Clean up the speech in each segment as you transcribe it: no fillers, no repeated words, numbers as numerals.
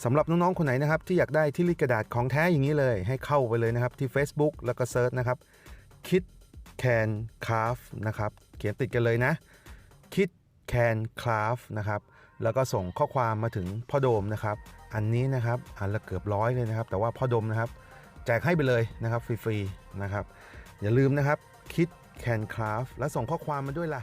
สำหรับน้องๆคนไหนนะครับที่อยากได้ที่รีดกระดาษของแท้อย่างนี้เลยให้เข้าไปเลยนะครับที่ Facebook แล้วก็เซิร์ชนะครับ KIDcanCRAFT นะครับเขียนติดกันเลยนะ KIDcanCRAFT นะครับแล้วก็ส่งข้อความมาถึงพ่อโดมนะครับอันนี้นะครับอันละเกือบ100เลยนะครับแต่ว่าพ่อโดมนะครับแจกให้ไปเลยนะครับฟรีๆนะครับอย่าลืมนะครับ KIDcanCRAFT แล้วส่งข้อความมาด้วยล่ะ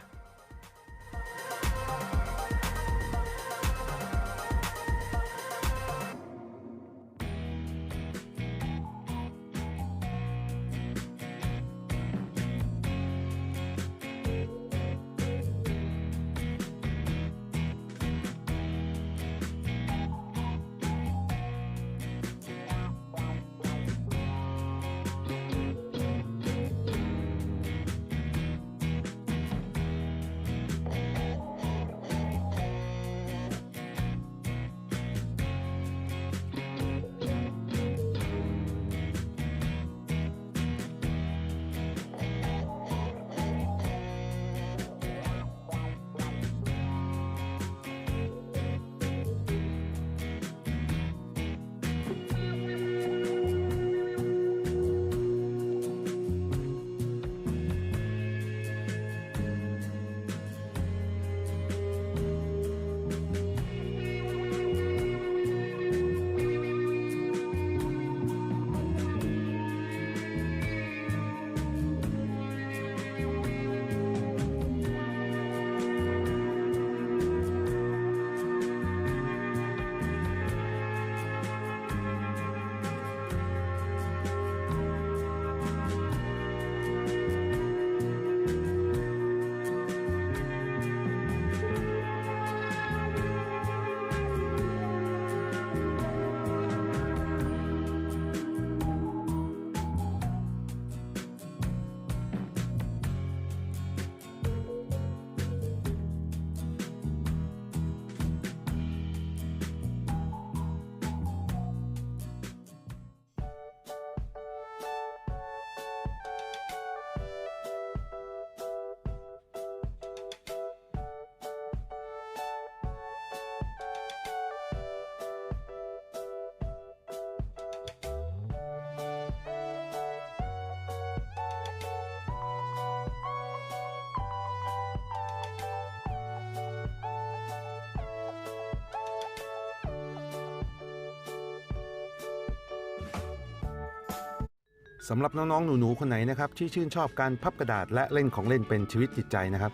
สำหรับน้องๆหนูๆคนไหนนะครับที่ชื่นชอบการพับกระดาษและเล่นของเล่นเป็นชีวิตจิตใจนะครับ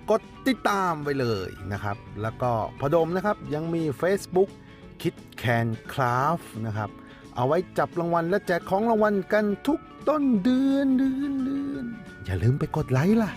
กดติดตามไว้เลยนะครับแล้วก็พอดมนะครับยังมี Facebook KIDcanCRAFT นะครับเอาไว้จับรางวัลและแจกของรางวัลกันทุกต้นเดือนอย่าลืมไปกดไลค์ล่ะ